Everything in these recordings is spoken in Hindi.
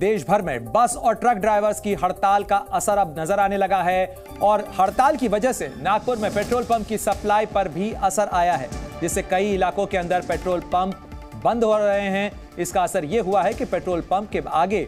देश भर में बस और ट्रक ड्राइवर्स की हड़ताल का असर अब नजर आने लगा है और हड़ताल की वजह से नागपुर में पेट्रोल पंप की सप्लाई पर भी असर आया है, जिससे कई इलाकों के अंदर पेट्रोल पंप बंद हो रहे हैं। इसका असर यह हुआ है कि पेट्रोल पंप के आगे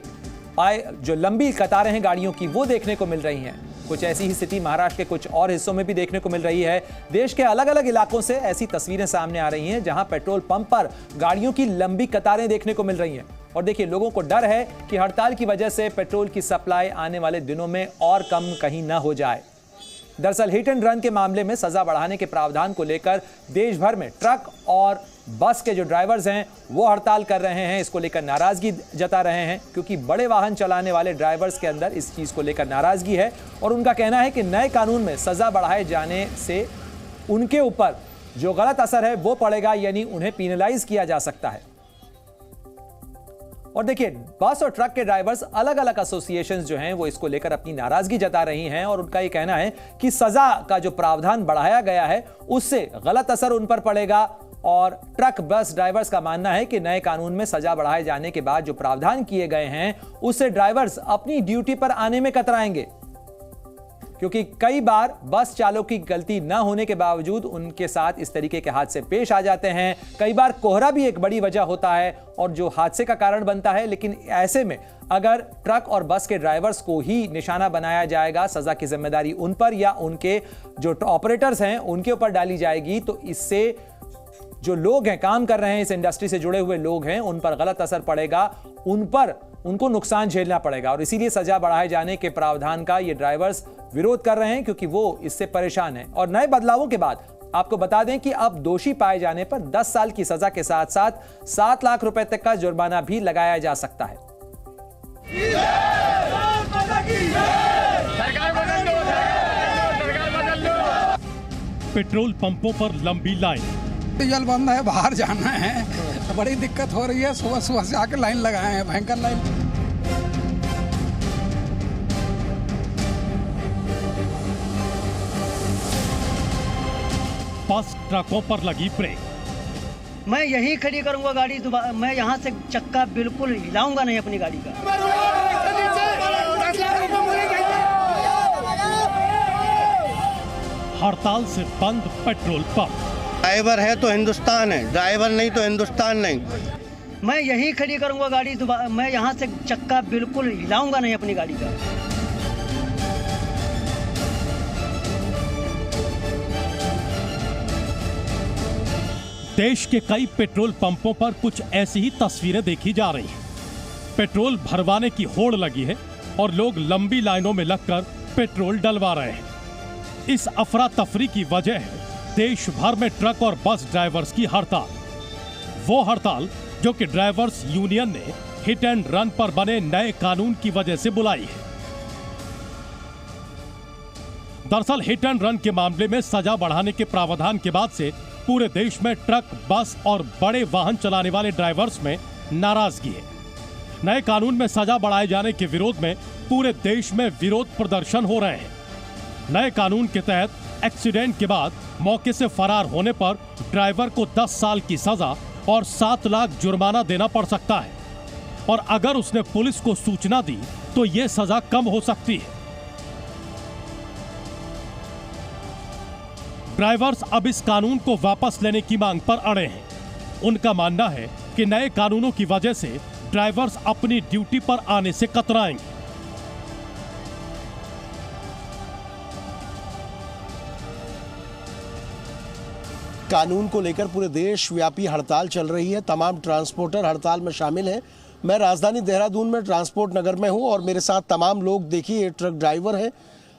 जो लंबी कतारें हैं गाड़ियों की, वो देखने को मिल रही हैं। कुछ ऐसी ही स्थिति महाराष्ट्र के कुछ और हिस्सों में भी देखने को मिल रही है। देश के अलग अलग इलाकों से ऐसी तस्वीरें सामने आ रही हैं जहां पेट्रोल पंप पर गाड़ियों की लंबी कतारें देखने को मिल रही हैं। और देखिए, लोगों को डर है कि हड़ताल की वजह से पेट्रोल की सप्लाई आने वाले दिनों में और कम कहीं न हो जाए। दरअसल हिट एंड रन के मामले में सजा बढ़ाने के प्रावधान को लेकर देश भर में ट्रक और बस के जो ड्राइवर्स हैं वो हड़ताल कर रहे हैं। इसको लेकर नाराजगी जता रहे हैं क्योंकि बड़े वाहन चलाने वाले ड्राइवर्स के अंदर इस चीज को लेकर नाराजगी है और उनका कहना है कि नए कानून में सजा बढ़ाए जाने से उनके ऊपर जो गलत असर है वो पड़ेगा, यानी उन्हें पेनलाइज किया जा सकता है। और देखिए, बस और ट्रक के ड्राइवर्स अलग अलग एसोसिएशंस जो हैं वो इसको लेकर अपनी नाराजगी जता रही हैं और उनका ये कहना है कि सजा का जो प्रावधान बढ़ाया गया है उससे गलत असर उन पर पड़ेगा। और ट्रक बस ड्राइवर्स का मानना है कि नए कानून में सजा बढ़ाए जाने के बाद जो प्रावधान किए गए हैं उससे ड्राइवर्स अपनी ड्यूटी पर आने में कतराएंगे, क्योंकि कई बार बस चालकों की गलती न होने के बावजूद उनके साथ इस तरीके के हादसे पेश आ जाते हैं। कई बार कोहरा भी एक बड़ी वजह होता है और जो हादसे का कारण बनता है। लेकिन ऐसे में अगर ट्रक और बस के ड्राइवर्स को ही निशाना बनाया जाएगा, सजा की जिम्मेदारी उन पर या उनके जो ऑपरेटर्स हैं उनके ऊपर डाली जाएगी, तो इससे जो लोग हैं, काम कर रहे हैं, इस इंडस्ट्री से जुड़े हुए लोग हैं, उन पर गलत असर पड़ेगा, उनको नुकसान झेलना पड़ेगा। और इसीलिए सजा बढ़ाए जाने के प्रावधान का ये ड्राइवर्स विरोध कर रहे हैं क्योंकि वो इससे परेशान हैं। और नए बदलावों के बाद आपको बता दें कि अब दोषी पाए जाने पर 10 साल की सजा के साथ साथ 7 लाख रुपए तक का जुर्माना भी लगाया जा सकता है। पेट्रोल पंपों पर लंबी लाइन, डीजल बंद है, बाहर जाना है, बड़ी दिक्कत हो रही है। सुबह सुबह से आके लाइन लगाए हैं, भयंकर लाइन। बस ट्रकों पर लगी ब्रेक। मैं यहीं खड़ी करूंगा गाड़ी, मैं यहाँ से चक्का बिल्कुल हिलाऊंगा नहीं अपनी गाड़ी का। हड़ताल से बंद पेट्रोल पंप। ड्राइवर है तो हिंदुस्तान है, ड्राइवर नहीं तो हिंदुस्तान नहीं। मैं यहीं खड़ी करूंगा गाड़ी, मैं यहाँ से चक्का बिल्कुल हिलाऊंगा नहीं अपनी गाड़ी का। देश के कई पेट्रोल पंपों पर कुछ ऐसी ही तस्वीरें देखी जा रही हैं। पेट्रोल भरवाने की होड़ लगी है और लोग लंबी लाइनों में लगकर पेट्रोल डलवा रहे हैं। इस अफरा तफरी की वजह है देश भर में ट्रक और बस ड्राइवर्स की हड़ताल। वो हड़ताल जो कि ड्राइवर्स यूनियन ने हिट एंड रन पर बने नए कानून की वजह से बुलाई है। दरअसल हिट एंड रन के मामले में सजा बढ़ाने के प्रावधान के बाद से पूरे देश में ट्रक, बस और बड़े वाहन चलाने वाले ड्राइवर्स में नाराजगी है। नए कानून में सजा बढ़ाए जाने के विरोध में पूरे देश में विरोध प्रदर्शन हो रहे हैं। नए कानून के तहत एक्सीडेंट के बाद मौके से फरार होने पर ड्राइवर को 10 साल की सजा और 7 लाख जुर्माना देना पड़ सकता है और अगर उसने पुलिस को सूचना दी तो यह सजा कम हो सकती है। ड्राइवर्स अब इस कानून को वापस लेने की मांग पर अड़े हैं। उनका मानना है कि नए कानूनों की वजह से ड्राइवर्स अपनी ड्यूटी पर आने से कतराएंगे। कानून को लेकर पूरे देश व्यापी हड़ताल चल रही है। तमाम ट्रांसपोर्टर हड़ताल में शामिल हैं। मैं राजधानी देहरादून में ट्रांसपोर्ट नगर में हूं और मेरे साथ तमाम लोग, देखिए, ट्रक ड्राइवर हैं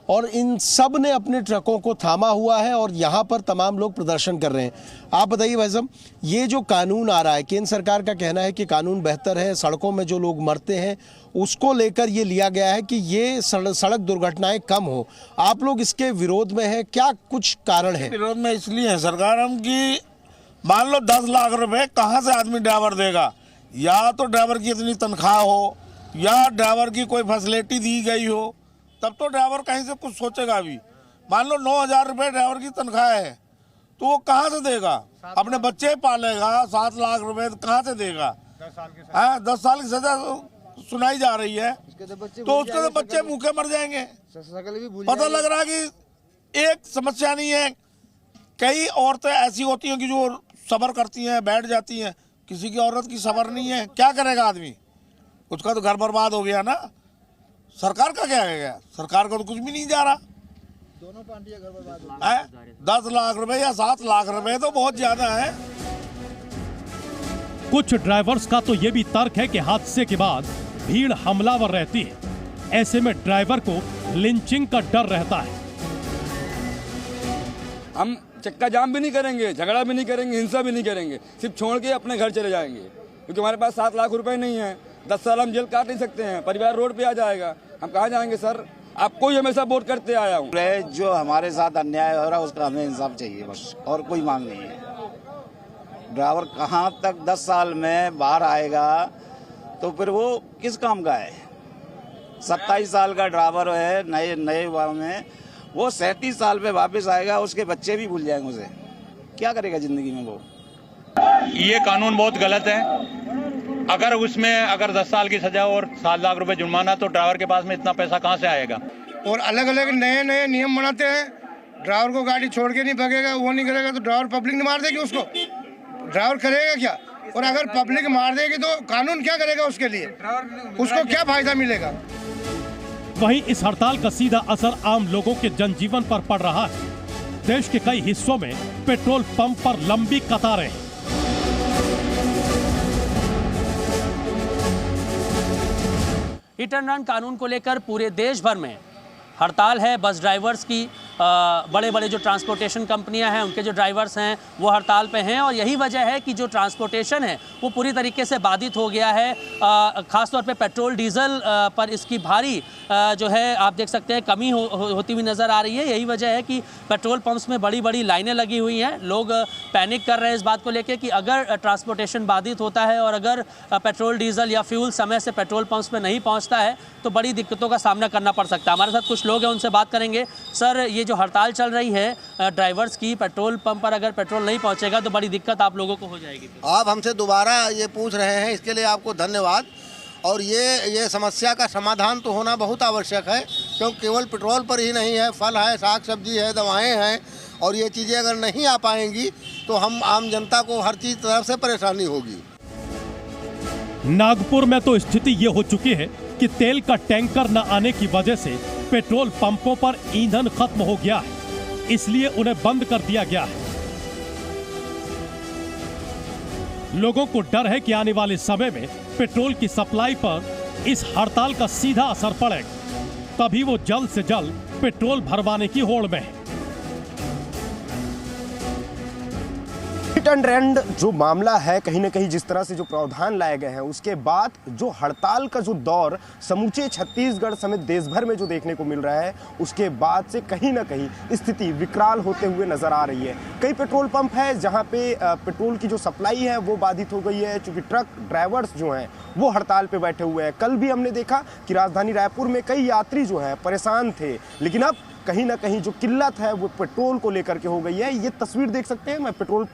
और इन सब ने अपने ट्रकों को थामा हुआ है और यहाँ पर तमाम लोग प्रदर्शन कर रहे हैं। आप बताइए भाई साहब, ये जो कानून आ रहा है, केंद्र सरकार का कहना है कि कानून बेहतर है, सड़कों में जो लोग मरते हैं उसको लेकर ये लिया गया है कि ये सड़क दुर्घटनाएं कम हो। आप लोग इसके विरोध में हैं, क्या कुछ कारण है? विरोध में इसलिए है सरकार हम कि मान लो 10 लाख रुपए कहाँ से आदमी ड्राइवर देगा? या तो ड्राइवर की इतनी तनख्वाह हो या ड्राइवर की कोई फैसिलिटी दी गई हो, तब तो ड्राइवर कहीं से कुछ सोचेगा भी। मान लो 9,000 रुपये ड्राइवर की तनख्वाह है तो वो कहाँ से देगा? अपने बच्चे पालेगा, 7 लाख रुपए कहाँ से देगा? 10 साल की सजा सुनाई जा रही है, तो उसके तो बच्चे भूखे मर जाएंगे। पता लग रहा है कि एक समस्या नहीं है, कई औरतें ऐसी होती हैं कि जो सब्र करती हैं, बैठ जाती हैं। किसी की औरत की सब्र नहीं है, क्या करेगा आदमी? उसका तो घर बर्बाद हो गया ना। सरकार का क्या है? सरकार का तो कुछ भी नहीं जा रहा। दोनों पार्टियां घर बर्बाद है। 10 लाख रुपए या 7 लाख रुपए तो बहुत ज्यादा है। कुछ ड्राइवर्स का तो ये भी तर्क है कि हादसे के बाद भीड़ हमलावर रहती है, ऐसे में ड्राइवर को लिंचिंग का डर रहता है। हम चक्का जाम भी नहीं करेंगे, झगड़ा भी नहीं करेंगे, हिंसा भी नहीं करेंगे, सिर्फ छोड़ के अपने घर चले जाएंगे, क्योंकि हमारे पास 7 लाख रुपए नहीं है। 10 साल हम जेल काट नहीं सकते हैं, परिवार रोड पे आ जाएगा, हम कहाँ जाएंगे? सर, आपको ही हमेशा वोट करते आया हूँ। जो हमारे साथ अन्याय हो रहा है उसका हमें इंसाफ चाहिए, बस, और कोई मांग नहीं है। ड्राइवर कहाँ तक 10 साल में बाहर आएगा, तो फिर वो किस काम का है? 27 साल का ड्राइवर है नए युवा में, वो 37 साल पे वापस आएगा, उसके बच्चे भी भूल जाएंगे उसे, क्या करेगा जिंदगी में वो? ये कानून बहुत गलत है। अगर 10 साल की सजा और 7 लाख रुपए जुर्माना, तो ड्राइवर के पास में इतना पैसा कहाँ से आएगा? और अलग अलग नए नियम बनाते हैं। ड्राइवर को गाड़ी छोड़ के नहीं भगेगा, वो नहीं करेगा तो ड्राइवर पब्लिक नहीं मार देगी उसको, ड्राइवर करेगा क्या? और अगर पब्लिक मार देगी तो कानून क्या करेगा उसके लिए? उसको क्या फायदा मिलेगा? वहीं इस हड़ताल का सीधा असर आम लोगों के जनजीवन पर पड़ रहा है। देश के कई हिस्सों में पेट्रोल पंप पर लंबी कतारें हैं। हिट एंड रन कानून को लेकर पूरे देश भर में हड़ताल है। बस ड्राइवर्स की बड़े बड़े जो ट्रांसपोर्टेशन कंपनियां हैं, उनके जो ड्राइवर्स हैं वो हड़ताल पे हैं, और यही वजह है कि जो ट्रांसपोर्टेशन है वो पूरी तरीके से बाधित हो गया है। ख़ासतौर पे पेट्रोल डीजल पर इसकी भारी जो है आप देख सकते हैं कमी होती हुई नज़र आ रही है। यही वजह है कि पेट्रोल पंप्स में बड़ी बड़ी लाइनें लगी हुई हैं। लोग पैनिक कर रहे हैं इस बात को लेकर कि अगर ट्रांसपोर्टेशन बाधित होता है और अगर पेट्रोल डीजल या फ्यूल समय से पेट्रोल पंप्स पे नहीं पहुँचता है तो बड़ी दिक्कतों का सामना करना पड़ सकता है। हमारे साथ कुछ लोग हैं, उनसे बात करेंगे। सर, ये जो हड़ताल चल रही है ड्राइवर्स की, पेट्रोल पंप पर अगर पेट्रोल नहीं पहुंचेगा तो बड़ी दिक्कत आप लोगों को हो जाएगी। आप हमसे दोबारा ये पूछ रहे हैं, इसके लिए आपको धन्यवाद। और ये समस्या का समाधान तो होना बहुत आवश्यक है, क्योंकि केवल पेट्रोल पर ही नहीं है, फल है, साग सब्जी है, दवाएं हैं, और ये चीज़ें अगर नहीं आ पाएंगी तो हम आम जनता को हर चीज़ तरफ से परेशानी होगी। नागपुर में तो स्थिति ये हो चुकी है कि तेल का टैंकर न आने की वजह से पेट्रोल पंपों पर ईंधन खत्म हो गया है, इसलिए उन्हें बंद कर दिया गया है। लोगों को डर है कि आने वाले समय में पेट्रोल की सप्लाई पर इस हड़ताल का सीधा असर पड़ेगा, तभी वो जल्द से जल्द पेट्रोल भरवाने की होड़ में है। हिट एंड रन जो मामला है, कहीं ना कहीं जिस तरह से जो प्रावधान लाए गए हैं, उसके बाद जो हड़ताल का जो दौर समूचे छत्तीसगढ़ समेत देश भर में जो देखने को मिल रहा है, उसके बाद से कहीं ना कहीं स्थिति विकराल होते हुए नजर आ रही है। कई पेट्रोल पंप है जहां पे पेट्रोल की जो सप्लाई है वो बाधित हो गई है, क्योंकि ट्रक ड्राइवर्स जो हैं वो हड़ताल पे बैठे हुए हैं। कल भी हमने देखा कि राजधानी रायपुर में कई यात्री जो हैं परेशान थे, लेकिन अब कहीं ना कहीं जो किल्लत है वो पेट्रोल को लेकर के हो गई है। ये तस्वीर देख सकते हैं, मैं पेट्रोल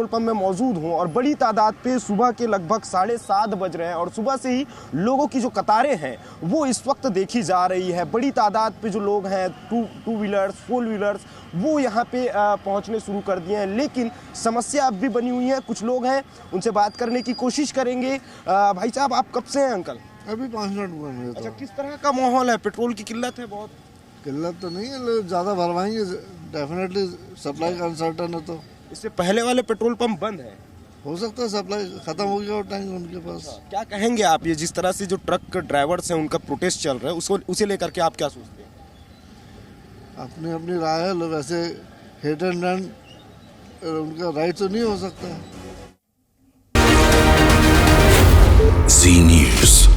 पंप में मौजूद हूं और बड़ी तादाद पे सुबह के लगभग 7:30 बज रहे हैं और सुबह से ही लोगों की जो कतारें हैं वो इस वक्त देखी जा रही है। बड़ी तादाद पे जो लोग हैं, टू व्हीलर्स, 4 व्हीलर्स, वो यहाँ पे पहुँचने शुरू कर दिए हैं, लेकिन समस्या अब भी बनी हुई है। कुछ लोग हैं, उनसे बात करने की कोशिश करेंगे। भाई साहब, आप कब से हैं अंकल? अभी 5 मिनट हुए हैं। अच्छा, किस तरह का माहौल है? पेट्रोल की किल्लत है? बहुत किल्लत तो नहीं है, ज़्यादा भरवाएंगे डेफिनेटली, सप्लाई का अनसर्टन है। तो इससे पहले वाले पेट्रोल पंप बंद है, हो सकता है सप्लाई खत्म हो गया और टैंक उनके पास। क्या कहेंगे आप, ये जिस तरह से जो ट्रक ड्राइवर्स हैं उनका प्रोटेस्ट चल रहा है, उसको उसे लेकर के आप क्या सोचते हैं? अपनी अपनी राय है, लोग ऐसे हिट एंड रन उनका राइट तो नहीं हो सकता है। जी न्यूज़।